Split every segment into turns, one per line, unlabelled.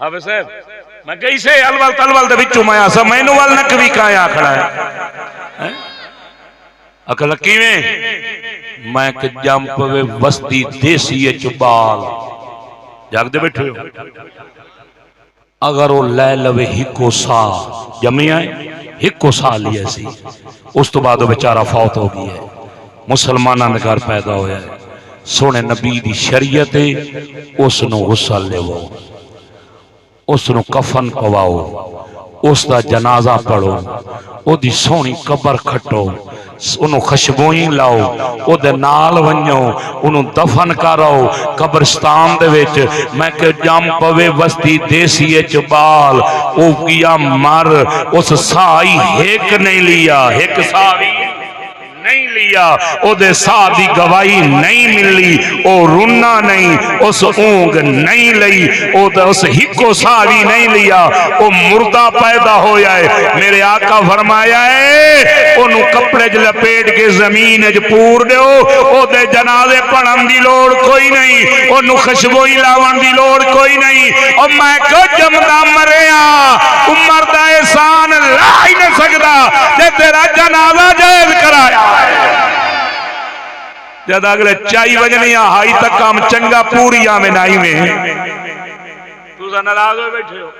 हाफिज साहब मैं गई से अलवल तलवल दे विचों मैं आसा मैनू वाल नक भी काया खड़ा है अकल किवें मैं कि जम पवे बस्ती देसी चुबाल जागदे बैठे हो अगर वो लै लवे हिको सा जमी आए हिको सा लिया सी उस तो बाद बेचारा फौत हो गया है मुसलमाना ने घर पैदा होया है सोने नबी दी शरीयत उसनों गुस्सा लेवो उसनों कफन पवाओ उसका जनाजा पढ़ो ओदी सोहनी कबर खटो उन्होंने खुशबोई लाओ ओदे नाल वन्यो उन्होंने दफन करो कब्रिस्तान दे विच मैं के जम पवे बस्ती देसी च बाल ओ किया मर उस साई हिक नहीं लिया हिक साई नहीं लिया ओदे साह दी गवाही नहीं मिली ओ रुना नहीं उस ऊंग नहीं लई उस हिको साह भी नहीं लिया ओ मुर्दा पैदा होया है मेरे आका फरमाया है ओनू कपड़े च लपेट के जमीन च पूर दो ओदे जनाजे पढ़न दी लोड़ कोई नहीं ओनू खुशबोई लावन दी लोड़ कोई नहीं और मैं को जमदा मरिया उमर दा एहसान ला ही नहीं सकदा जे तेरा जनाजा जायज कराया जब अगले चाई बजनी हाई तक काम चंगा पूरी आवे नाई में तुसा नाराज हो बैठे हो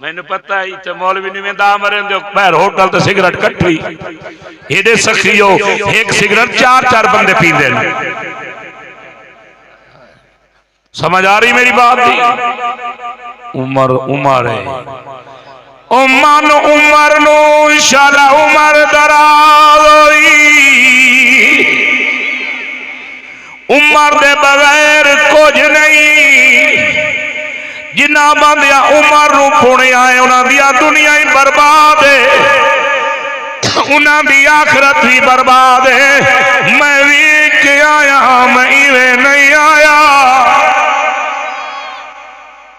मैंने पता है इतने मौलवी नहीं में दाम मरे पैर होटल तो सिगरेट कट्ठी एडे सखी हो एक सिगरेट चार चार बंदे पींदे समझ आ रही मेरी बात थी उमर उमर है उमन उमर नो शाला उमर दराज उमर दे बगैर कुछ नहीं जिन्ना बंदिया उमर नू पुणिया है उन्हां दिया दुनिया ही बर्बाद है उन्हां दी आखिरत भी बर्बाद है मैं भी के आया मैं इवें नहीं आया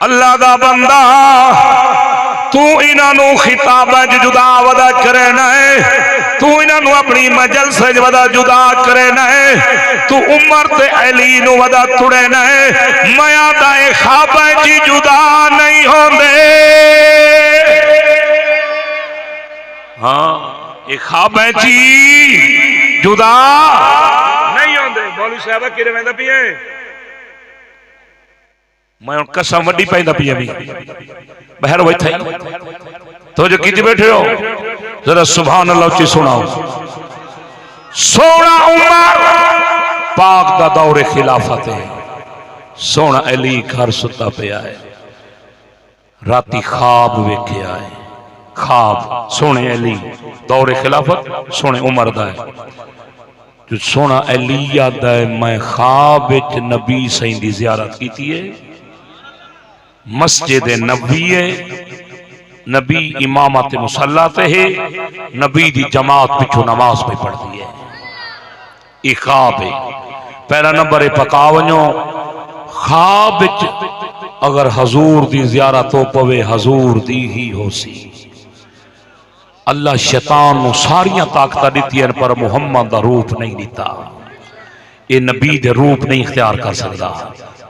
अल्लाह दा बंदा तू इन्हों खिताबा जुदा वदा करे न तू इन्हों अपनी मजलिस वदा जुदा करे न तू उमर ते अली नू वदा तुड़े न मैं दा ख्वाबा जी जुदा नहीं होंदे हाँ ये ख्वाबा जी जुदा नहीं होंदे मौलवी साहब किरे वेंदा पिए मैं कसम वड्डी पैदा पी अभी बहर बैठा तो जो कित बैठे हो जरा सुभान अल्लाह उच्ची सुनाओ सोना उमर पाक दा दौरे खिलाफत है सोना अली घर सुता पिया है राती ख्वाब वेख्या है ख्वाब सोने अली दौरे खिलाफत सोने उमर दा है जो सोना अली याद है मैं ख्वाब विच नबी सही दी ज़ियारत कीती है मस्जिद नबी है नबी इमामत मुसल्ला ते है नबी दी जमात पिछू नमाज पे पढ़ती है ये ख्वाब है पहला नंबर है पका वनो ख्वाब अगर हजूर दी ज़ियारत हो पवे हजूर दी ही हो सी अल्लाह शैतान नू सारियां ताकत दित्ती है पर मुहम्मद दा रूप नहीं दिता ये नबी दे रूप नहीं इख्तियार कर सकता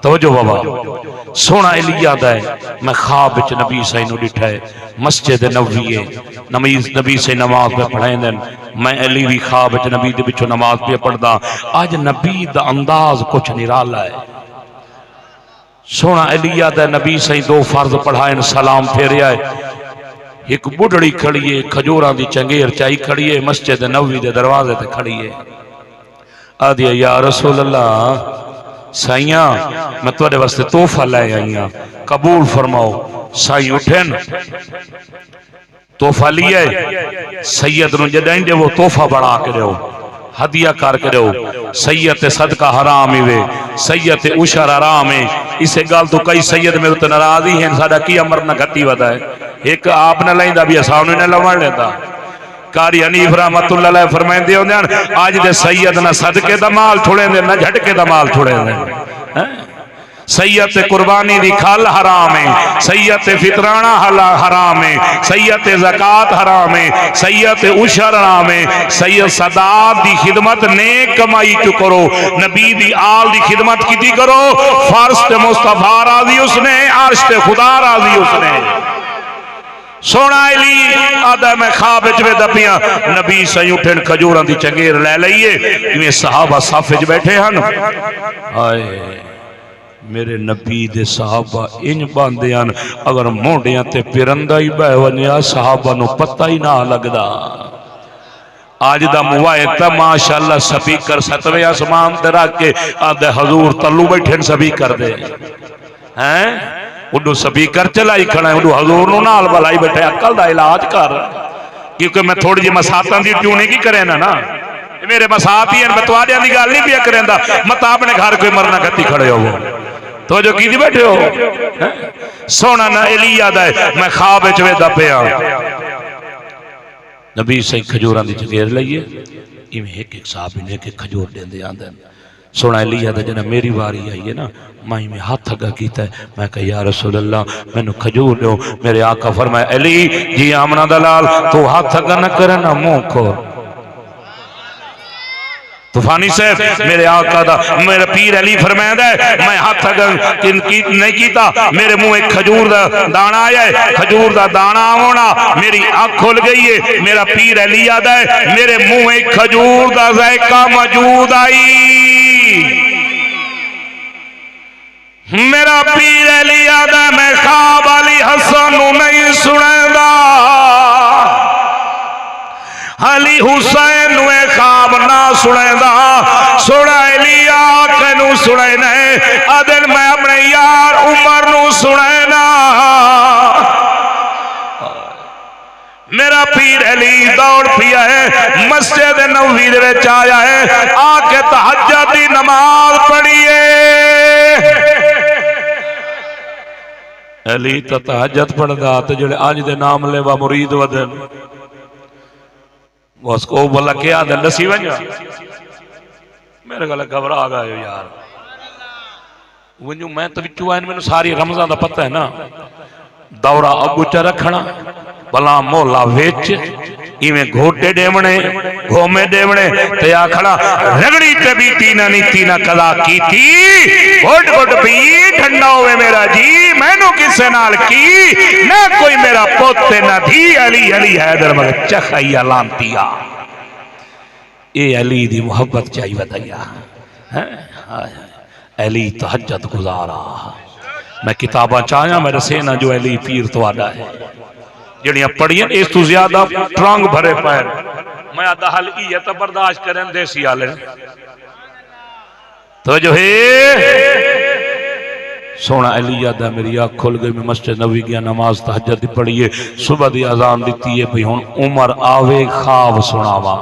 तवज्जो बाबा सोना इलियाद है मैं ख्वाब विच नबी सही नू डिठा है मस्जिद नबवी है नमाज नबी से नमाज पे पढ़ाते मैं अली भी ख्वाब विच नबी दे विचों नमाज पे पढ़दा अज नबी दा अंदाज कुछ निराला है सोना इलियाद है नबी सही दो फर्ज पढ़ाए सलाम फेरिया है एक बुढ़ड़ी खड़ी है खजूरा दी चंगेर चाई खड़ी है मस्जिद नबवी दे दरवाजे ते खड़ी है आदि या रसूल अल्लाह साइया मैं तुहाडे वास्ते तोहफा लै आई हाँ कबूल फरमाओ साई उठे तोहफा लिया सैयद नूं जॾहिं दे वो तोहफा बना के दो हदिया करके दो सैयद ते सदका हराम ही वे सैयद ते उशर हराम है इसे गल तो कई सैयद मेरे तो नाराज ही हैं साडा की अमर न गति वदा है एक आप न लैंदा भी असां नूं न लवण लेंदा कारी हनीफ रहमतुल्लाह अलैह फरमाइंदे होंदे आज दे सैयद ना सदके दा माल थोड़े दे ना झटके दा माल थोड़े दे सैयद कुर्बानी दी खल हराम है, सैयद फितराना हराम है, सैयद ज़कात हराम है, सैयद उशर हराम है, सैयद सदात दी खिदमत नेक कमाई चु करो, नबी दी आल दी खिदमत की करो, फर्श ते मुस्तफा राजी उसने, अर्श ते खुदा राजी उसने। सोना अली आदा मैं खाब च दपिया नबी सही उठन खजूर की चंगेर लै लईए, इवें सहाबा सफ च बैठे हैं। हाय मेरे नबी दे सहाबा इंज बांधे हैं, अगर मोढियां ते पिरंदा ही बह वनिया सहाबा नूं पता ही ना लगदा। आज दा मुवाहिद ता माशाअल्लाह स्पीकर 7वें आसमान ते रख के आदे हजूर तल्लू बैठे स्पीकर दे हैं, उडू स्पीकर चलाई खड़ा है, उडू हजूर नूं नाल बुलाई बैठे, अकल दा इलाज कर। क्योंकि मैं थोड़ी जी मसातां दी ट्यूनिंग ही करे ना, मेरे मसात ही मैं तुहाडियां दी गल नहीं पिया करेंदा, मत अपने घर कोई मरना कत्ती खड़े हो तो जो की बैठे हो। सोना ना एलिया दा मैं खाब च वेदा पिया, नबी सही खजूरां दी चंगेर लईए, इवें एक एक साहब ने एक खजूर देंदे आंदे। सोना एलिया दा जना मेरी वारी आई है ना, माई में हाथ अगा कीता है, मैं कहा या रसूल अल्लाह मैनू खजूर दो। मेरे आका फरमाया अली जी आमना दलाल तू हाथ अगा न करे ना मुंह खो। तूफानी साहब मेरे आका दा मेरा पीर अली फरमांदा है मैं हाथ अगर नहीं कीता, मेरे मुंह एक खजूर दा दाना आया है, खजूर दा दाना आवना मेरी आँख खुल गई है। मेरा पीर अली आदा है मेरे मुंह एक खजूर दा जायका मौजूद आई। मेरा पीर अली आदा मैं ख्वाब अली हसन नहीं सुनेंदा, अली हुसैन नुए ख्वाब ना सुनेंदा, सुना एलिया कनू सुने अदन मैं अपने यार उमर नू सुनेना। मेरा पीर अली दौड़ पिया है मस्जिद नबवी दे विच आया है, आके तहज्जुद दी नमाज पढ़िए। अली तो तहज्जुद पढ़दा ते जेड़े अज दे नाम लेवा मुरीद वदन उसको बोला क्या दसी वंजा मेरे गल घबरा गए यार वंजू मैं तो बिचू आया मैंने सारी रमजान का पता है ना, दौरा अगू च रखना भला मोला वेच इवें घोटे देवने घोमे देवने ते आखना रगड़ी ते बीती ना नीति ना कदा कीती, घोट घोट पी ठंडा होवे मेरा जी मैनू किसे नाल की ना कोई मेरा पोते ना धी। अली अली हैदर मगर चखाइया लांतिया ए अली दी मोहब्बत चाहिए बताइया है। अली तहज्जुद गुजारा मैं किताबा चाहया मेरे सेना जो अली पीर तुहाडा है जड़ियां पढ़ियां इस तू ज्यादा ट्रंग भरे पैर मैं आदा हल ई तो बर्दाश्त करें देसी आले तो जो है सोना अली यादा मेरी आँख खुल गई। मैं मस्जिद नबी गया नमाज तहज्जुद पढ़िए सुबह दी अजान दी है भाई हुण उमर आवे ख्वाब सुनावा।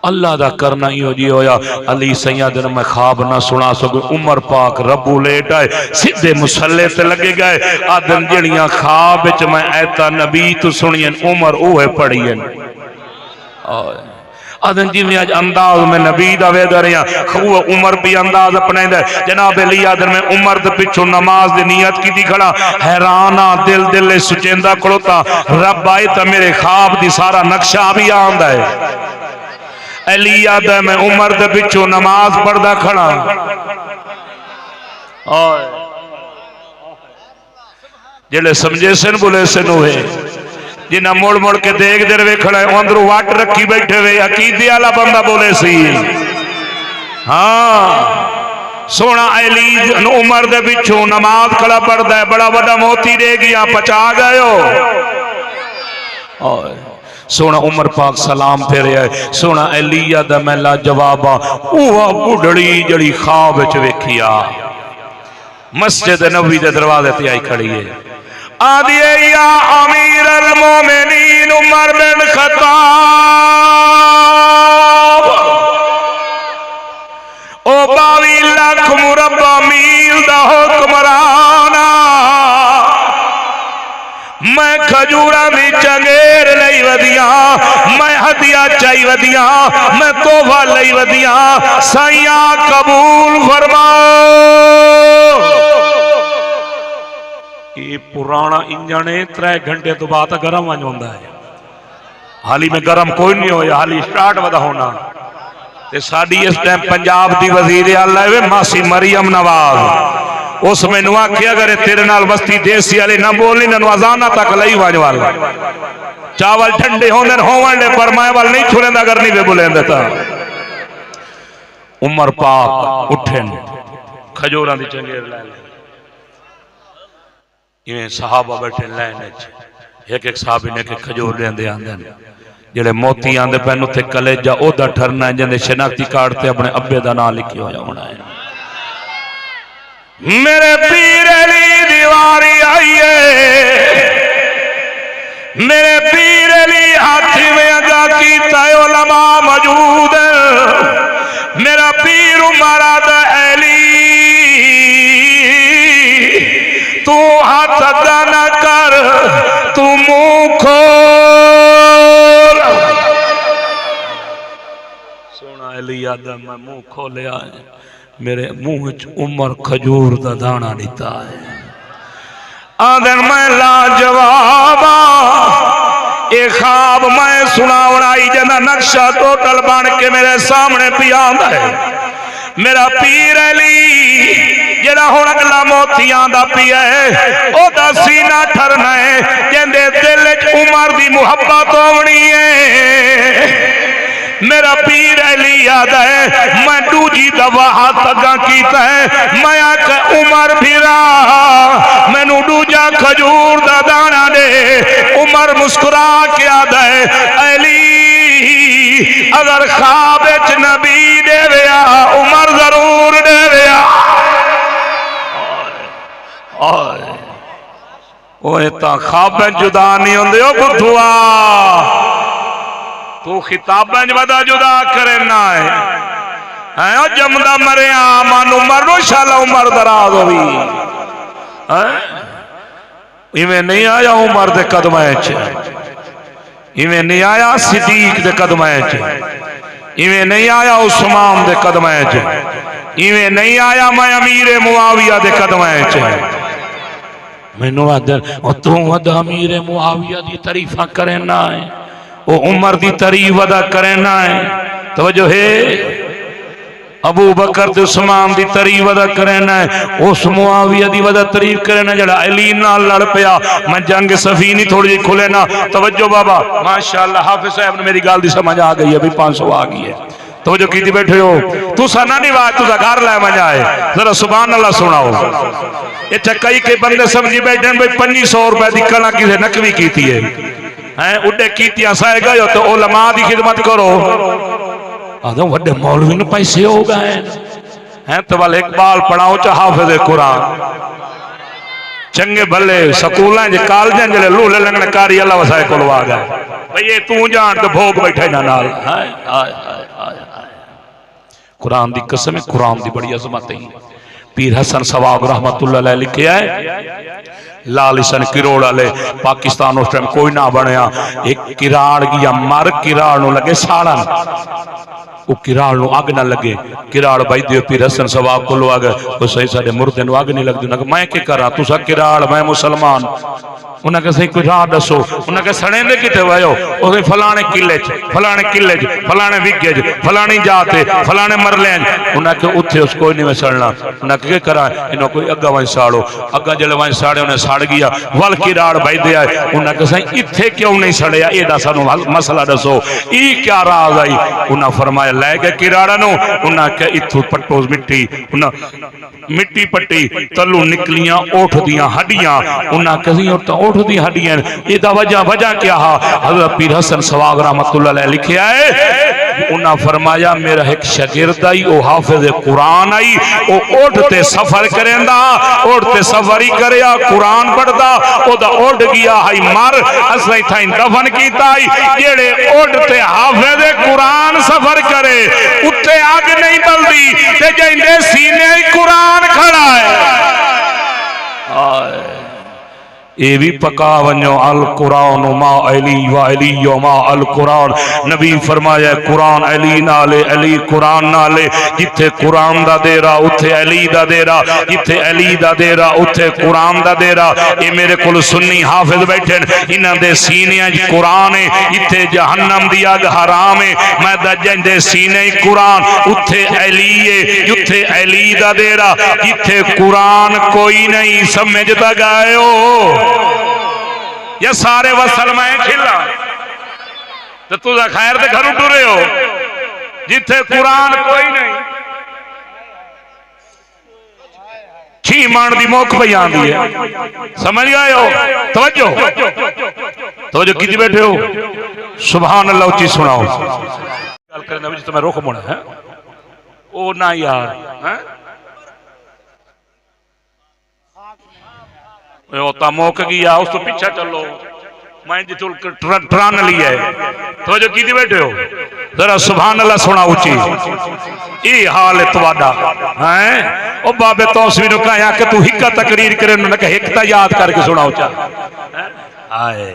अल्लाह दा करना ही हो जी होया अली सैयद मैं ख्वाब ना सुना सकूं। उमर पाक रब्बू लेट आए सीधे मुसल्ले ते लगे गए आदन जड़ियां ख्वाब विच मैं ऐता नबी तू सुनियन उमर ओहे पढ़ियन आदन जी में आज अंदाज में नबी दा वेद रहा खूब उमर भी अंदाज अपने जनाब अली आदन में उमर दे पिछू नमाज दी नियत की खड़ा हैराना दिल दिल सुचेंदा खड़ोता रब आए तो मेरे ख्वाब दी सारा नक्शा भी आंदा है। अली याद है मैं उमर दे पिछू नमाज पढ़दा खड़ा जेड़े समझे सन बुले सन हुए जिन्हें मुड़ मुड़ के देख दे वेखना अंदरों वट रखी बैठे वे अकीदे वाला बंदा बोले सी। हाँ सोना अली उमर दे पिछू नमाज खड़ा पढ़दा है बड़ा बड़ा मोती दे गया पचा गयो। सोना उमर पाक सलाम फेरे है सोना अलिया दा मैं ला जवाबा उहा बुढ़ड़ी जड़ी ख्वाब च वेखिया मस्जिद नबवी दे दरवाजे ते आई खड़ी है आदि या अमीर अल मोमिनीन उमर बिन खत्ताब ओ 22 लाख मुरब्बा मील दा हुक्मराना मैं मैं खजूरा भी चंगेर लई वदिया, मैं हदिया चाई वदिया, मैं तोहफा लई वदिया, साइया कबूल फरमाओ। ये पुराना इंजन है, 3 घंटे तो बाद गर्म वंज होंदा है, हाली में गर्म कोई नहीं होया, हाली स्टार्ट वदा होना। ते साडी इस टाइम पंजाब दी वजीर आला है मासी मरियम नवाज, उस मैनू आखिया अगर तेरे नाल बस्ती देसी वाले ना बोलनी ना अजाना तक लई वज वाल चावल ठंडे होंदे होवन दे, पर मैं वाल नहीं छुरेंदा अगर नहीं वे बुलेंदे ता। उमर पाक उठे खजूरां दी चंगेर लै ले, इवें सहाबा बैठे लाइन च, एक एक साहबी ने के खजूर लेंदे आंदे ने, जेड़े मोती आंदे पैन उत्थे कलेजा ओदा ठरना है, जिंदे शनाख्ती कार्ड ते अपने अब्बे दा नाम लिखिया होया होना है। मेरे पीर अली दीवारी आई है, मेरे पीर अली हाथी में अगा कीता उलमा मौजूद, मेरा पीर उमरा दा अली, तू हाथ अगा ना कर, तू मुंह खोल। सोना अली आदा मैं मुंह खोलिया है, मेरे मुंह च उमर खजूर का दाना दिता है। आदन मैं लाजवाबा एक ख्वाब मैं सुनावनाई जना नक्शा टोटल बन के मेरे सामने पिया है। मेरा पीर अली जेड़ा हुण अगला मोतियां दा पिया है, ओदा सीना ठरना है, जिंदे दिल च उमर दी मुहब्बत होनी है। मेरा पीर अली याद है, मैं दूजी दफा हाथ अगा कीता है, मैं आख उमर फिरा मैनू दूजा खजूर दा दाना दे। उमर मुस्कुरा के याद है, अली अगर ख्वाब च नबी देविया उमर जरूर देविया। ओए तां ख्वाब जुदा नहीं होंदे ओ बुद्धुआ, तू खिताबें वदा जुदा करना है जमदा मरिया मन उमर नो शाला उमर दराज होवी इवें नहीं आया उमर दे कदमां च, इवें नहीं आया सिद्दीक दे कदमां च, इवें नहीं आया उस्मान दे कदमां च, इवें नहीं आया मैं अमीर मुआविया दे कदमां च। मैनू आदर तू वदा अमीर मुआविया दी तारीफा करना है, वो उमर दी तारीफ वदा करना है। तवज्जो है, अबू बकर ते उस्मान दी तारीफ वदा करना है, उस मुआविया दी वदा तारीफ करना जड़ा अली नाल लड़ पिया। मैं जंग सफी नहीं थोड़ी जी खुले ना। तवज्जो बाबा माशाअल्लाह, हाफिज साहब ने मेरी गल दी समझ आ गई है, अभी 500 आ गई है। तवज्जो कीती बैठे हो, तू साना नहीं बात, तुझा घर लै मजा है, जरा सुभान अल्लाह सुनाओ। इत्थे कई के बंदे समझी बैठे भाई 2500 रुपए दी कला किसे नकवी कीती है, हैं उडे कीतियां सह गए हो तो उलमा दी खिदमत करो। आदम वड्डे मौलवी ने पैसे हो गए हैं, तो वाल इकबाल पढ़ाओ च हाफिज कुरान चंगे भले स्कूलों च कॉलेजों च लूले लगन कारी अल्लाह वसाए कोल आ गए भाई ये तू जान तो भोग बैठे ना नाल। कुरान दी कसम है, कुरान दी बड़ी अजमत है। पीर हसन सवाब रहमतुल्लाह अलैह लिखे है, लाल हसन किरोड़ वाले पाकिस्तान उस टाइम कोई ना बनया, एक किराड़ गया मर किराड़ नु लगे साड़न, वो किराड़ नु अग ना लगे, किराड़ भाई दियो पीर हसन सवाब को लो आगे वो सही साडे मुर्दे नु अग नहीं लगदी। उन्हें मैं क्या करा, तुसा किराड़ मैं मुसलमान। उन्हें कहा सही कोई राह दसो, उन्हें कहा सड़े दे किते वायो, उसे फलाने किले च फलाने किले च फलाने विगे च फलानी जाते फलाने मरले। उन्हें कहा उत्थे उस कोई नहीं सड़ना। उन्हें क्या करा, इन्हों कोई अग्गा वहीं साड़ो, अग्गा जल वहीं साड़े उन्हें सड़ गया वल किराड़ भाई दे आए। उन्हें कहा सही इत्थे क्यों नहीं सड़िया, एदा सानू मसला दसो, ई क्या राज आई। उन्हें फरमाया लै गए किराड़ा नु, उन्हें कहा इत्थों पट्टो मिट्टी, उन्हें मिट्टी पट्टी तलू निकलियां ओठ दियां हड्डियां। उन्हें कहा ओठ दी हड्डियां, एदा वजह वजह क्या हा। हज़रत पीर हसन सवाग रहमतुल्लाह अलैह लिखिया है, उन्हें फरमाया मेरा एक शागिर्द आई ओ हाफिज कुरान आई, ओ ओठ ते सफर करेंदा, ओठ ते सफर ही करया कुरान पढ़दा, ओदा ओठ गया हाई मर, असली थाई दफन कीता आई। जेड़े ओठ ते हाफिज कुरान सफर करे उत्ते अग नहीं बलदी, ते जिंदे सीने ही कुरान खड़ा है। ये भी पका वनो अल कुरान मा अली व अली मा अल कुरान। नबी फरमाया कुरान अली नाले अली कुरान नाले। जिथे कुरान दा डेरा उथे अली दा डेरा, जिथे अली दा डेरा उथे कुरान दा डेरा। ये मेरे को सुन्नी हाफिज बैठे इन्हां दे सीने कुरान है, इथे जहन्नम दी अग हराम है। मैं दे सीने कुरान उथे अली है, जिथे अली दा डेरा जिथे कुरान कोई नहीं। समझदा गायो या सारे वसल मैं खिला तो तुझा खैर ते घर टुरे हो। जिथे कुरान कोई नहीं छी मान दी मुख पई आंदी है। समझ गए हो? तवज्जो तवज्जो कीती बैठे हो? सुभान अल्लाह उच्ची सुनाओ। गल करने विच तुम्हें रुख मुड़ा है ओ ना यार हैं ओता मुक गया उस तो पीछे चलो। मैं जितुल ट्रान लिया है तो जो कीती बैठे हो जरा सुभान अल्लाह सुना उची। ये हाल है तुहाडा हैं ओ बाबे तौसीफ नु कहा कि तू हिक्का तकरीर करे उन्होंने कहा हिक्का याद करके सुनाओ चा। आए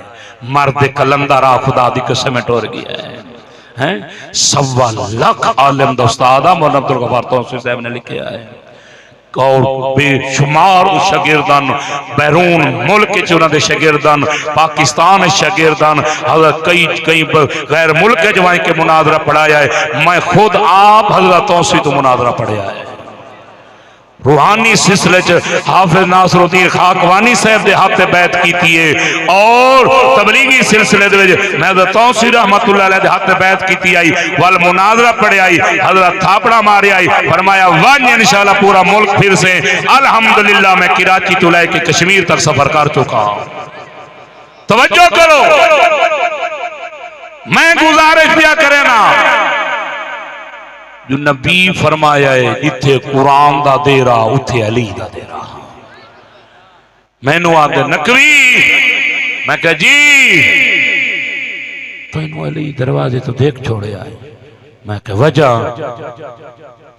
मर्द कलंदर खुदा दी कसम टोर गया है। 1.25 लाख आलिम दा उस्ताद मौलाना अब्दुल गफ्फार तौसीफ साहब ने लिखा है और बेशुमार शागिर्दान बैरून मुल्क उन्होंने शागिर्दान पाकिस्तान शागिर्दान कई कई गैर मुल्क जवाई के मुनाजरा पढ़ाया है। मैं खुद आप हजरत तौसीफ तो मुनाजरा पढ़ाया है। रूहानी सिलसिले हाफिज नासरुद्दीन खाकवानी साहब के हाथ बैत की और तबलीगी सिलसिले मैं तौसीफ रहमतुल्लाह अलैह दे हाथ बैत की आई वल मुनाजरा पढ़े आई हजरत थापड़ा मारे आई फरमाया वन इंशाअल्लाह पूरा मुल्क फिर से अल्हम्दुलिल्लाह। मैं कराची तो लेके कश्मीर तक सफर कर चुका हूं। तवज्जो करो मैं गुजारिश दिया करे ना जो नबी फरमाया है जिथे कुरान दा डेरा उथे अली दा डेरा। मैनू आदे नकवी मैं कह जी तेनू अली दरवाजे तो देख छोड़े आए। मैं कह वजह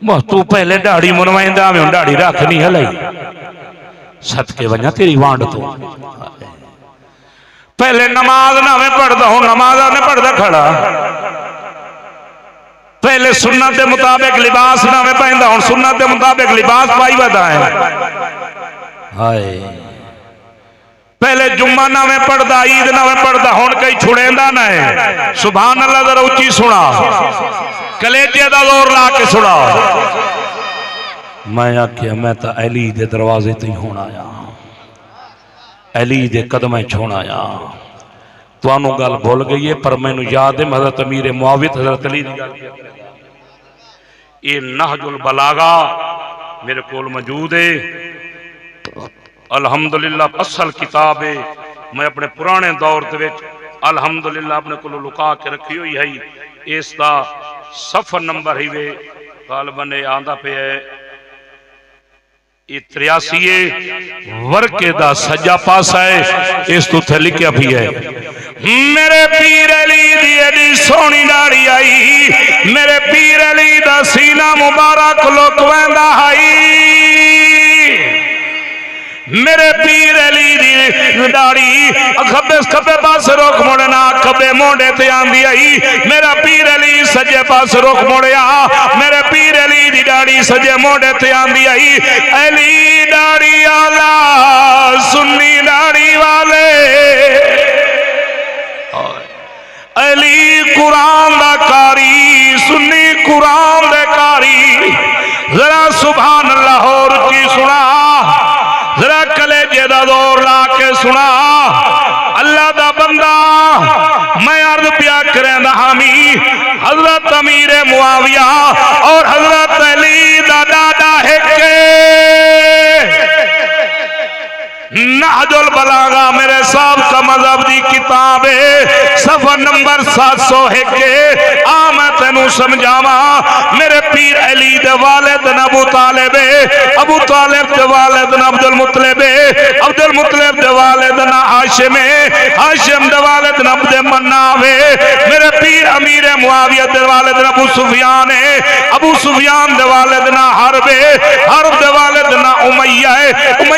बस तू पहले दाढ़ी मुनवाइंदा में दाढ़ी रख नहीं हलाई सदके वजा तेरी वांड तो पहले नमाज ना मैं पढ़ता हूं नमाज ने पढ़ता खड़ा पहले सुन्नत के मुताबिक लिबास ना मैं पहनता हूं सुन्नत के मुताबिक लिबास पाई बता है। हाय पहले जुम्मा ना मैं पढ़ता ईद ना मैं पढ़ता हूं कहीं छुड़ेंदा ना है। सुभान अल्लाह जरा उच्ची सुना कलेजे दा जोर ला के सुना। मैं आख्या मैं तो अली दे दरवाजे ते होना आया अली दे कदम छोड़ आया। तुहानू गल भुल गई है पर मैनू याद है हज़रत अमीर मुआविया हज़रत अली दी गल ये नहजुल बलागा मेरे कोल मौजूद है। अल्हम्दुलिल्लाह असल किताब है। मैं अपने पुराने दौर दे विच अल्हम्दुलिल्लाह अपने को लुका के रखी हुई है। इसका सफर नंबर ही वे गालबन आंदा पे है 83 वर्के दा सज्जा पासा है। इस तो लिखा भी है मेरे पीर अली दी एडी सोहनी दाढ़ी आई मेरे पीर अली दा सीना मुबारक लुकवेंदा है। मेरे पीर अली दी दाढ़ी खब्बे पास रुख मुड़ना खब्बे मोढ़े ते आंदी आई मेरा पीर अली सज्जे पास रुख मुड़िया मेरे पीर अली दी दाढ़ी सज्जे मोढ़े ते आंदी आई। अली दाढ़ी आला सुन्नी दाढ़ी वाले अली कुरान दा कारी सुन्नी कुरान दे कारी। जरा सुभान अल्लाह और की सुना जरा कलेजे दा जोर ला के सुना। अल्लाह दा बंदा मैं अर्ज प्या करें हामी हजरत अमीर मुआविया और हजरत अली दा दादा है नहजुल बलागा मेरे साहब का मजहब दी किताब है सफर नंबर 701 आ मैं तेनू समझावा। मेरे पीर अली दे वालिद अबू तालिब अबू तालिब दे वालिद अब्दुल मुत्तलिब अब्दुल मुत्तलिब दे वालिद हाशिम हाशिम दे वालिद अब्द मन्नाफ मेरे पीर अमीर मुआविया दे वालिद अबू सुफियान अबू सुफियान दे वालिद हर्ब हर्ब दे वालिद उमैया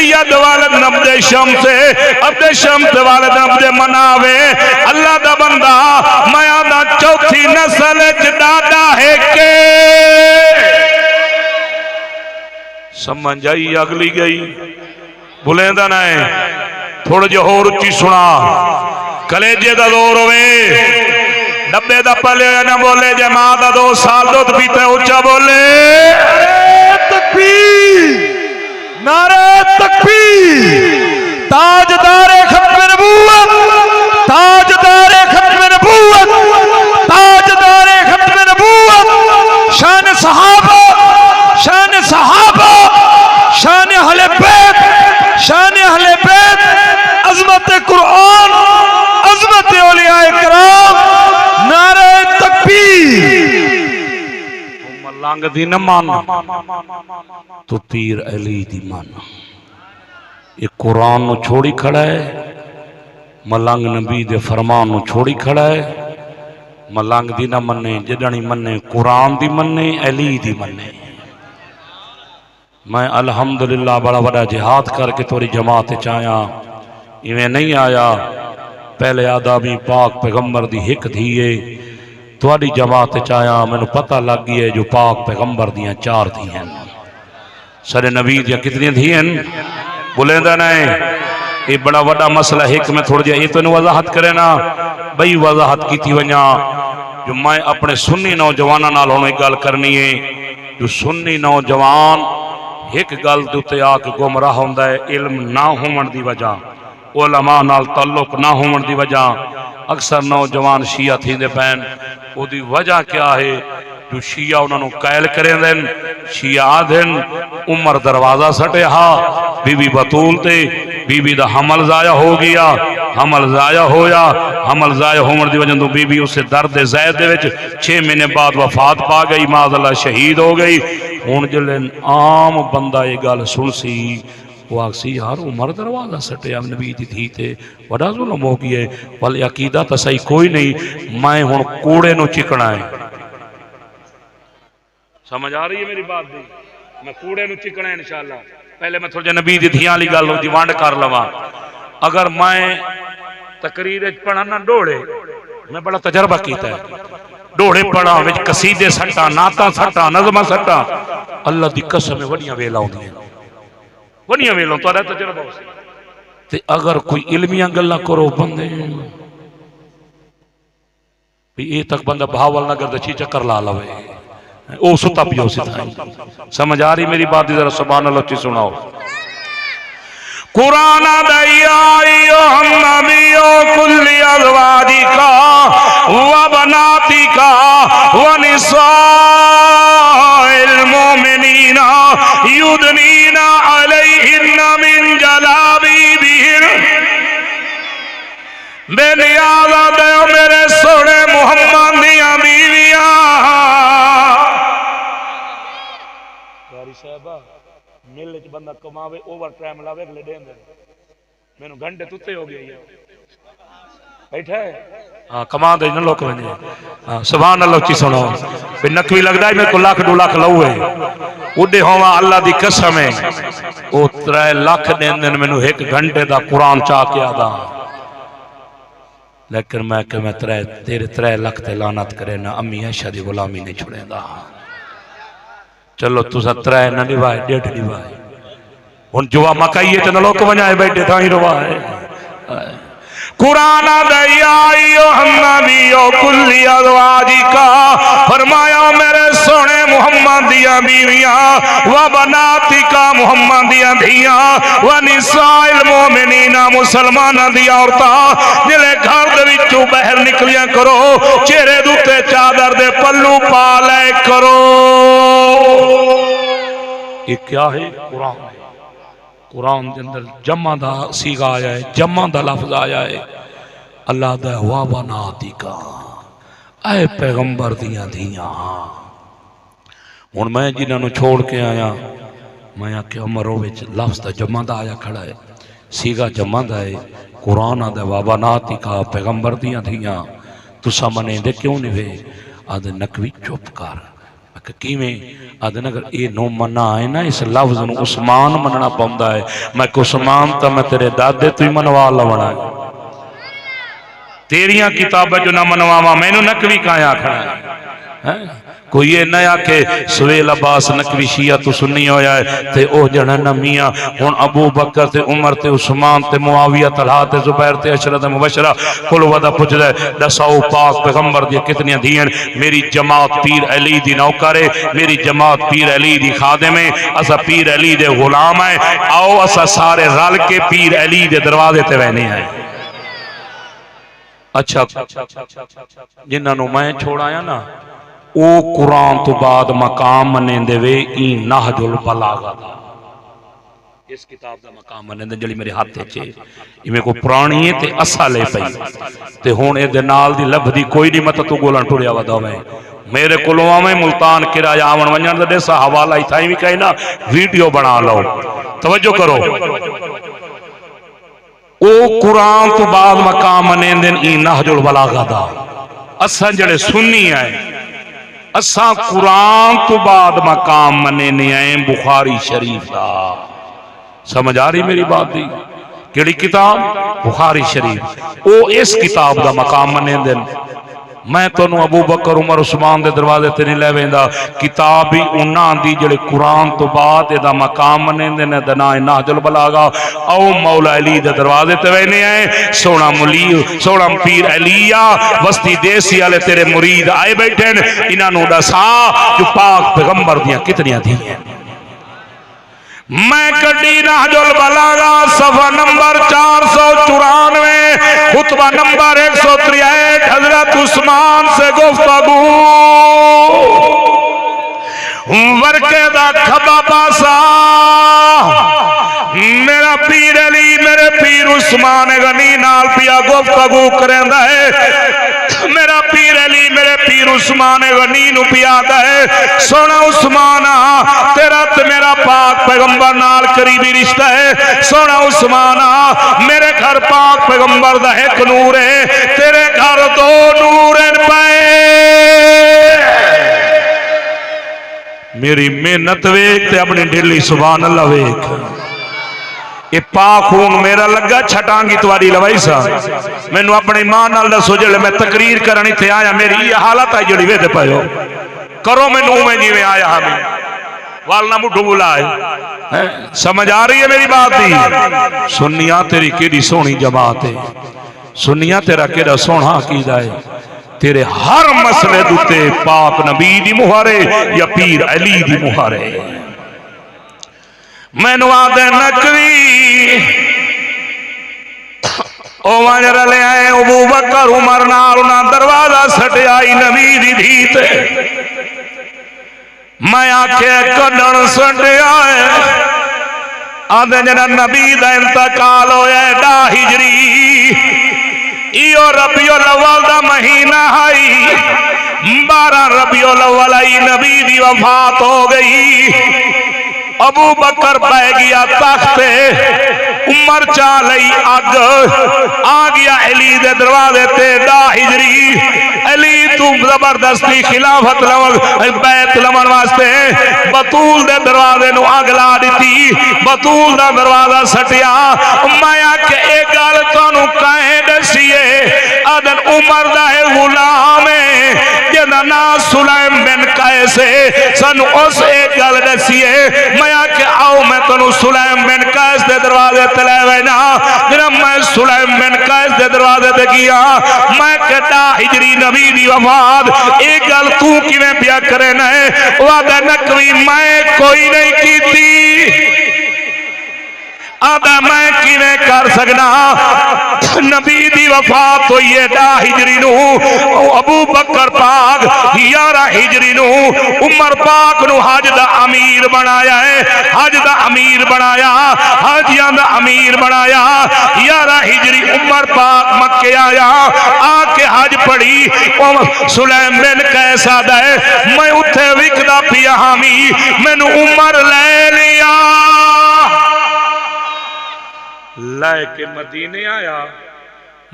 सैयद वालिद नब्दे शम्स अब्दे शम्स वालिद नब्दे मनावे अल्लाह दा बंदा मैं आदा चौथी नस्ल च दादा है के समझ आई अगली गई बुलेंदा ना है थोड़ा जो होर उच्ची सुना कलेजे दा जोर होवे डब्बे दा पले ना बोले जे मां दा 2 साल दूध पीते उच्चा बोले
तकबीर नारे तकबीर ताजदारे खत्म नबूवत ताजदारे खत्म नबूवत ताजदारे खत्म नबूवत शान सहाबा शान सहाबा शान अहले बैत शान अहले बैत अजमत कुरान अजमत औलिया किराम नारे तकबीर
मलंग दी न मान तो पीर अली दी मान ये कुरान नु छोड़ी खड़ा है मलंग नबी दे फरमान नु छोड़ी खड़ा है मलंग दी न मन्ने जडणी मन्ने कुरान दी मन्ने अली दी मन्ने मैं अल्हम्दुलिल्लाह बड़ा बड़ा जिहाद करके तोरी जमात च आया इवें नहीं आया पहले आदामी पाक पैगंबर दी हिक धीए थोड़ी जमात च आया मैनू पता लग गई है जो पाक पैगंबर दियां 4 धीआं सारे नबी दियां कितनी धीआं बुलेंदा ना ये बड़ा बड़ा मसला हिक में थोड़ा जिहा ये तेन वजाहत करे ना बई वजाहत की वजा जो मैं अपने सुन्नी नौजवानों नाल हुण एक गल करनी है जो सुन्नी नौजवान एक गल दे उत्ते आके गुमराह होंदा है इल्म ना होवन दी वजह उलमा नाल ताल्लुक ना होवन दी वजह अक्सर नौजवान शिया थींदे पैन ओदी वजह क्या है जो शिया उन्होंने कैल करेंदे शिया आदन उमर दरवाजा सटे हा बीबी बतूल ते बीबी दा हमल जाया हो गया हमल जाया होया हमल जाया होने की वजह तो बीबी उस दर्द ज़ैद दे विच 6 महीने बाद वफात पा गई माज़अल्लाह शहीद हो गई हुण जिले आम बंदा ये गल सुन सी वो आखसी यार उमर दरवाजा सटिया नबी दी थी ते बड़ा जुल्म हो गया है वाल अकीदा तो सही कोई नहीं मैं हुण कूड़े नूं चिकना है समझ आ रही है मेरी बात दी मैं कूड़े नूं चिकना है इंशाअल्लाह पहले मैं थोड़ा नबी दी धियां वाली गल दी वंड कर लवा अगर मैं तकरीर पढ़ा ना डोड़े मैं बड़ा तजर्बा किया है डोड़े पढ़ा विच कसीदे सट्टा नाता सट्टा नज़म सट्टा अल्लाह दी कसम वड्डियां वेल आउंदियां वड्डियां वेल तुहाडा तजर्बा ते अगर कोई इल्मियां गल्लां करो बंदे भी ये तक बंदा बहावल नगर दा चक्कर ला लवे ओ सुता पियो सिधाई समझ आ रही मेरी बात जरा सुभान अल्लाह ची सुनाओ कुरान दयाइयो हम नबियो कुल्ली अज़वाजिका व बनातिका व निसाइल मोमिनीना युदनीना अलैहिन्ना मिन जलाबिबिहिन बेनियाज़ दयो मेरे सोने मुहम्मद दियां बीवियां साहबा मिल च बंदा कमावे ओवर टाइम लावे अगले दिन मैनू घंटे तुते हो गए बैठा है हां कमा दे न लोग वने हां सुभान अल्लाह ची सुनो फिर नकवी लगदा है मेरे को लाख 2 लाख लऊ है उडे होवा अल्लाह दी कसम है ओ 3 लाख देन मैनू 1 घंटे दा कुरान चा के आदा लेकिन मैं कि मैं तेरे 3 लाख ते लानत करे ना अम्मी आयशा दी गुलामी नहीं छुड़ेंदा चलो तुसा 3 न निभाए 1.5 निभाए हुन जुआ मकाइए ते न लोक वनाए बैठे था ही रवाए कुरान दयाइयो हम नबियो कुल्ली अज़वाजिका फरमाया मेरे सोने मुहम्मद दियां बीवियां व बनातिका मुहम्मद दियां धियां व निसाइल मोमिनीना मुसलमानां दी औरतां जिले घर दे विचों बाहर निकलियां करो चेहरे दे उत्ते चादर दे पल्लू पा ले करो ये क्या है कुरान कुरान के अंदर जमा दा सीगा आया है जमा दा लफ्ज आया है अल्लाह दा वा बनातिका ऐ पैगंबर दियां धियां हुण मैं जिन्हां छोड़ के आया मैं आख्या मरो विच लफ्ज दा जमा दा आया खड़ा है सीगा जमा दा है कुरान आदा वा बनातिका पैगंबर दियां धियां तुसा मने दे क्यों नहीं वे आदे नकवी चुप कर किवें आदन अगर ये नो मना है ना इस लफ्ज नूं उस्मान मनना पौंदा है। मैं उस्मान तो मैं तेरे दादे तू ही मनवा लवना है, तेरिया किताबां जो ना मनवावा मैनू नकवी काया आखना है। कोई ये न आखे सुहेल अब्बास नकवी शिया तो सुन्नी होया है ते ओ जड़ा नमिया हुण अबू बकर ते उमर ते उस्मान ते मुआविया तलहा ते जुबैर ते अशरा ते मुबशरा कुल वदा पुछदा दसाओ पाक पैगंबर दी कितनी धीन। मेरी जमात पीर अली दी नौकर है, मेरी जमात पीर अली दी खादिम है, असा पीर अली दे गुलाम है। आओ असा सारे रल के पीर अली दे दरवाजे ते बहने हैं। अच्छा जिन्होंने मैं छोड़ाया ना वो कुरान तो बाद मकाम मनेंदे वे ई नहजुल बलागा इस किताब का मकाम मनेंदे जड़ी मेरे हाथ च इवें को पुरानी है ते असल है पई ते हुण इहदे नाल दी लभदी कोई नहीं। मत तू गोलन टुरिया वदा मैं मेरे कोलों आवे मुल्तान किराया आवन वंजन दे देसा हवाला इथाई भी कहीं ना वीडियो बना लो। तवज्जो करो ओ कुरान तो बाद मकाम मनेंदे ई नहजुल बलागा दा। असां जड़े सुन्नी है असा कुरान तो बाद मकाम मने आए बुखारी शरीफ का। समझ आ रही मेरी बात दी? केड़ी किताब? बुखारी शरीफ। ओ इस किताब का मकाम मने दिन। मैं तुहानू अबू बकर उमर उस्मान दे दरवाजे ते नहीं लै वेंदा। किताब भी उन्हां दी जिहड़े कुरान तो बाद इहदा मकाम मनेंदे ने दा नाम नहजुल बलागा। आओ मौला अली दे दरवाजे ते वेने आए। सोना मुली सोना पीर अलिया बस्ती देसी वाले तेरे मुरीद आए बैठे ने। इन्हां नू दसा जो पाक पैगंबर दियां कितनियां धीआं। मैं कड़ी नहजुल बलागा सफा नंबर 494 खुतबा नंबर 163 हजरत उस्मान से गुफ्तगू। वर्के दा खबा पासा मेरा पीर अली मेरे पीर उस्मान गनी नाल पिया गुफ्तगू करेंदा है। मेरा पीर अली मेरे पीर उस्मान गनी नु पियादा है। सोना उस्मान तेरा ते मेरा पाक पैगंबर नाल करीबी रिश्ता है। सोना उस्मान मेरे घर पाक पैगंबर दा एक नूर है, तेरे घर दो नूर पाए। मेरी मेहनत वेख ते अपनी डेली सुभान अल्लाह वेख। ये पाक खून मेरा लगा छटांगी तुम्हारी लवाई सा। मैनू अपनी मां नाल दसो जल्द मैं तकरीर करनी थे आया मेरी ये हालत है जड़ी वेदे पायो करो मैनू मैं जिवें आया हमें वाल ना मुठू बुलाए। समझ आ रही है मेरी बात दी? सुन्निया तेरी केड़ी सोहनी जमात है, सुन्निया तेरा केड़ा सोहना अकीदा है। तेरे हर मसले दुते पाक नबी दी मुहर है या पीर अली दी मुहर है। मैनू आदे नकवी ओ वंज रले आए अबू बकर उमर नाल ना दरवाजा सटियाई नबी दी धी ते। मैं आखे कदन सटिया आदे जरा नबी दा इंतकाल होया डा हिजरी इो रबियुल अव्वल दा महीना आई 12 रबियुल अव्वल आई नबी दी वफात हो गई। अबू बकर बह गया तख्ते उमर चा लई अग आ गया अली दे दरवाजे ते डा हिजरी। अली तू जबरदस्ती खिलाफत बैत लवन वास्ते बतूल दे दरवाजे नू अग ला दी। बतूल दा दरवाजा सटिया। मैं आखे एक गल तुहानू कहे दसीए अदन उमर दा है गुलाम है जिहदा नाम सुलैम बिन कैस है। सानू उस एक गल दसीए। मैं आखे आओ मैं तुहानू सुलैम बिन कैस दे दरवाजे ते ले वैना। जरा मैं सुलैम बिन कैस दे दरवाजे ते गया मैं कहता हिजरी नबी दी वफात एक गल तू किवें पिया करे ना वादा नकवी मैं कोई नहीं कीती। आदा मैं किवें कर सकना? नबी दी वफात हुई है डा हिजरी नू। अबू बकर पाक 11 हिजरी नू उमर पाक नू हज दा अमीर बनाया है। हज दा अमीर बनाया, हाजियां दा अमीर बनाया। 11 हिजरी उमर पाक मक्के आया आके हज पढ़ी। सुलैम बिन कैस आदा है मैं उत्थे विकदा पिया हामी मैनू उमर ले लिया। लैके मदीने आया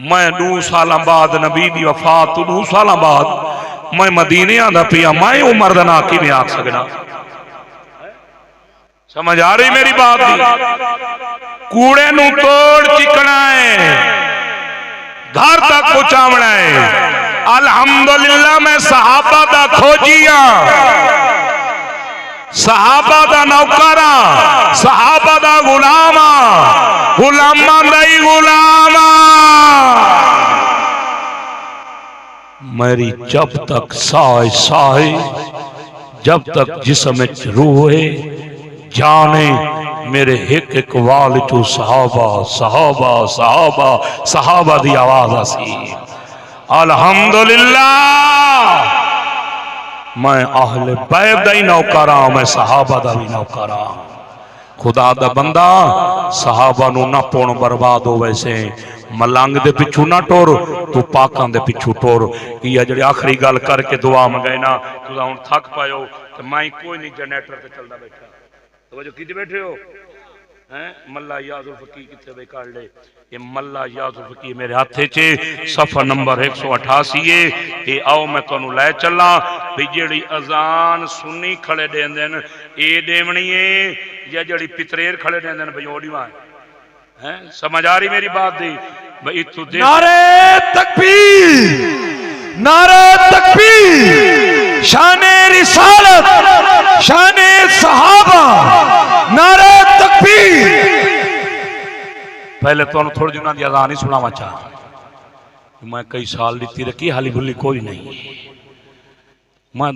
मैं 2 साल बाद नबी दी वफात 2 साल बाद मैं मदीने आंदा पिया, मैं उमर दा ना किवें आख सकना? समझ आ रही मेरी बात? कूड़े नू तोड़ चिकना है, घर तक पहुंचावना है। अल्हम्दुलिल्लाह मैं सहाबा दा खोजिया, सहाबा दा नौकरा, सहाबा दा गुलामा, गुलामा दा ही गुलामा। मेरी जब तक साए जब तक जिस्म रूह है जाने मेरे एक एक वाल चू सहाबा सहाबा सहाबा सहाबा दी आवाज आसी। अल्हम्दुलिल्लाह मैं अहले बैत दा ही नौकरा, मैं सहाबा दा भी नौकरा। खुदा दा बंदा सहाबा नू ना पुण बर्बाद हो, वैसे मलंग दे पिछू ना टोर, तू पाकां दे पिछू टोर। ये जड़ी आखिरी गल करके दुआ मंगाए ना, तुसा हुण थक पायो ते मैं कोई नहीं जनरेटर ते चलदा बैठा। तो जो किते बैठे हो हैं? मल्ला याजुल फकीर किथे बे कर ले, ये मल्ला याजुल फकीर मेरे हाथे च सफा नंबर 188 है। ये आओ मैं तुहानू लै चला भी जेड़ी अजान सुन्नी खड़े देंदे न ए देवनी है या जेड़ी पितरेर खड़े देंदे न भई ओडीवा है? समझ आ रही मेरी बात दी? भाई तू दे
नारे तकबीर, नारे तकबीर, शाने रिसालत, शाने सहाबा, नारे तकबीर। पहले तो थोड़ी दिनों की अजान ही सुनावा चाह, मैं कई साल दी रखी, हाली भुली कोई नहीं। मैं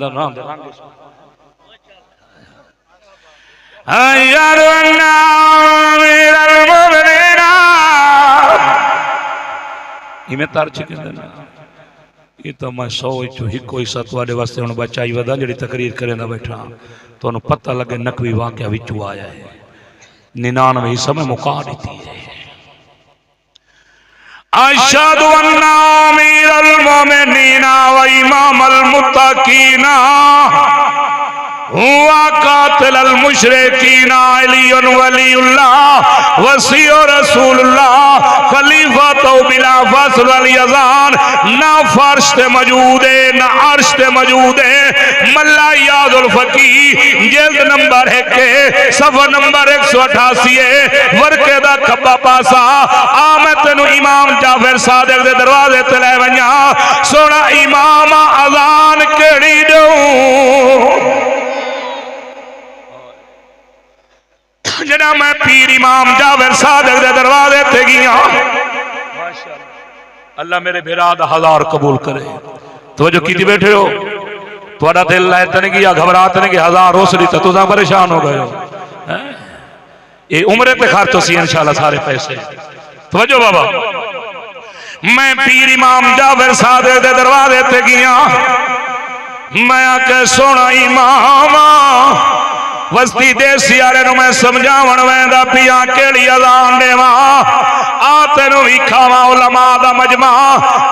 इमें तरच ये तो मैं 100 चो एक कोई सतवारे वास्ते हुण बचाई वदा जड़ी तकरीर करेंदा बैठा, तो पता लगे नकवी वाकया विचू आया है। 99 समय मुका दी है। अशहदु अन्ना अमीरुल मोमिनीना व इमामुल मुत्तकीना हुआ कातिलुल मुशरिकीना अलीयुन वलीउल्लाह वसीउ रसूलुल्लाह खलीफतु बिला फस्ल वल यज़ान। ना फर्श ते मौजूद है ना अर्श ते मौजूद है। मल्ला याजुल फकीर जिल्द नंबर 1 सफा नंबर 188 है। वर्के दा खब्बा पासा आ मैं तेनू इमाम जाफर सादिक दे दरवाजे ते ले वञा। सोना इमाम अजान केड़ी दूं जड़ा मैं पीर इमाम जाफर सादिक दे दरवाजे ते गया। अल्लाह मेरे बिरा दा 1000 कबूल करे। तो जो की बैठे हो, थोड़ा दिल लाए तने की या घबराहट ने कि 1000 हो सदी तो तुसा परेशान हो गए हो। ये उम्र पे खर्च सी इंशाल्लाह सारे पैसे। तो बाबा मैं पीर इमाम जाफर सादिक दे दरवाजे ते गया। मैं आके सोना इमाम वस्ती देसी वाले मैं समझावन वैंदा पिया केड़ी अजान देवा। आ तेनू भी खावा उलमा दा मजमा,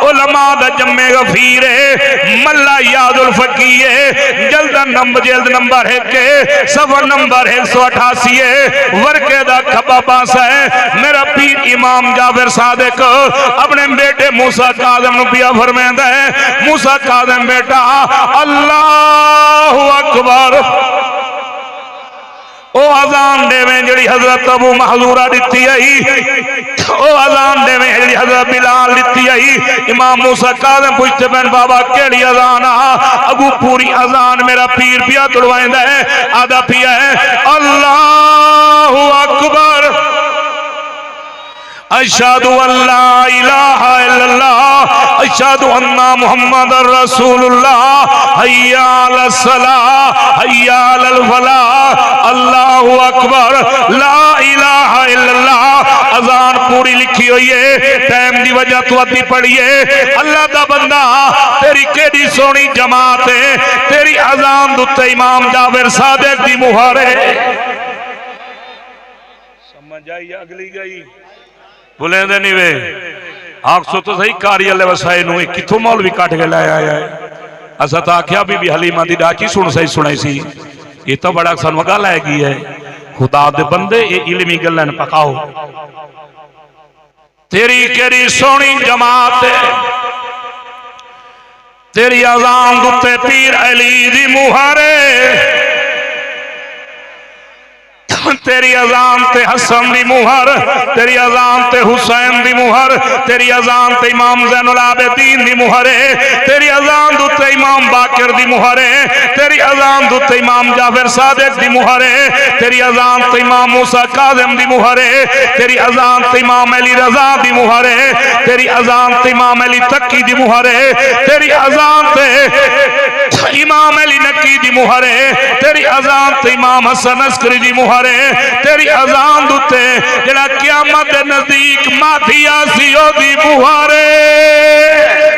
उलमा दा जम्मे गफीर मल्ला याजुल फकीर जल्द नंबर 1 सफा नंबर 188 वर्के दा खब्बा पासा है। मेरा पीर इमाम जाफर सादिक अपने बेटे मूसा काज़िम नू पिया फरमांदा है, मूसा काज़िम बेटा अल्लाहु अकबर ओ अजान देवें जड़ी हजरत अबू महजूरा दिती आई, ओ अजान देवें जड़ी हजरत बिलाल दिती आई। इमाम मूसा काज़िम पूछते पैन बाबा केड़ी अजान आ? अगू पूरी अजान मेरा पीर पिया तुड़वाइंदा है। आदा पिया है अल्लाहु अकबर अशहदु अल्ला इलाहा इल्लल्लाह अशहदु अन्ना मुहम्मदुर रसूलुल्लाह हय्या अलस सलाह हय्या अलल फलाह अल्लाहु अकबर ला इलाहा इल्लल्लाह। अजान पूरी लिखी हुई है, टाइम की वजह तो अद्धी पढ़ी है। अल्लाह दा बंदा तेरी केड़ी सोहनी जमात है, तेरी अजान दुते इमाम जाफर सादिक दी मुहर है। समझ आई अगली गई बुलेंदे नहीं वे आख सो तो सही कारी अल्ले वसाए नू किथों मौलवी कट के लाया है। असा तो आख्या बीबी हलीमा दी डाची सुन सही सुनाई सी, ये तो बड़ा सन गल हैगी है। खुदा दे बंदे ये इलमी गल्लां पकाओ। तेरी केड़ी सोहनी जमात है, तेरी अजान दुते पीर अली दी मुहारे, तेरी अजान ते हसन दी मुहर, तेरी अजान ते हुसैन दी मुहर, तेरी अजान ते इमाम ज़ैनुल आबिदीन दी मुहर है, तेरी अजान दुते इमाम बाकिर दी मुहर है, तेरी अजान दुते इमाम जाफर सादिक दी मुहर है, तेरी अजान ते इमाम मूसा काज़िम दी मुहर है, तेरी अजान ते इमाम अली रज़ा दी मुहर है, तेरी अजान ते इमाम अली तकी दी मुहर है, तेरी अजान ते इमाम अली नकी दी मुहर है, तेरी अजान ते इमाम हसन अस्करी दी मुहर है, तेरी अजान दुते जड़ा क़यामत दे नजदीक माधी आसी ओदी मुहर है।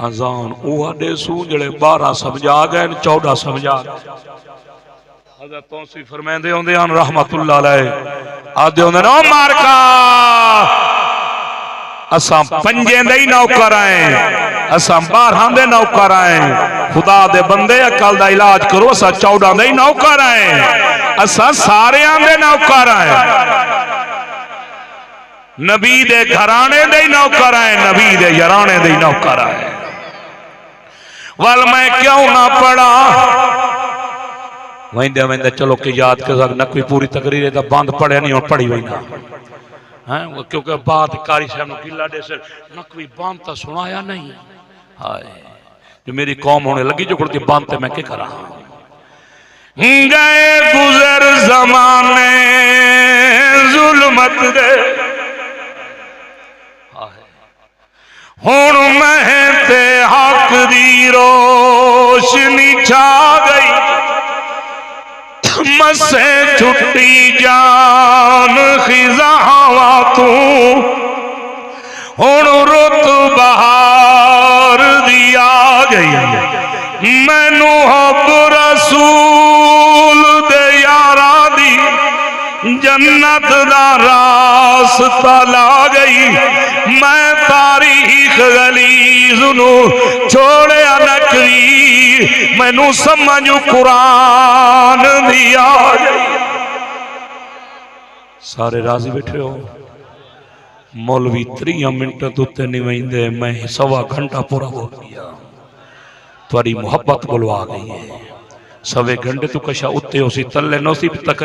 अजान वो आडे सू जड़े 12 समझा गए 14 समझा गए। हज़रत तौसी फरमांदे होंदे हन रहमतुल्लाह अलैह आदे होंदे ना मारका असां पंजे दे ही नौकर आए, असां 12 दे नौकर आए, खुदा दे बंदे अकल दा इलाज करो, असां 14 दे ही नौकर आए, असां सारे दे नौकर आए, नबी दे घराने दे ही नौकर आए, नबी दे यराने दे ही नौकर आए। वल मैं क्यों ना पढ़ा वेंदे वेंदे चलो कि याद कर नकवी पूरी तकरीर दा बंद पढ़े नहीं और पढ़ी वही ना है, क्योंकि बात कारी साहब ने गिला दे सर नकवी बांध तो सुनाया नहीं। हाय जो मेरी कौम होने लगी जो कुछ बांध ते मैं क्या करा। गए गुजर जमाने जुल्मत दे हुण मैं ते हक दी रोशनी छा गई, मसे छुट्टी जान खिजावा तू हुण रुत बहार दी आ गई, मैनू हब रसूल दे यारा दी जन्नत दा रास्ता ला गई, मैं तारीख गलीज़ नू छोड़िया नकवी मैनू समझ कुरान दिया। सारे राजी बैठे हो, मौलवी 30 मिनट उत्ते नहीं वहिंदे, मैं 1.25 घंटा पूरा बोल दिया, थोड़ी मुहब्बत बुलवा गई है, 1.25 घंटे तू कशा उत्ते हो सी तले नो सी तक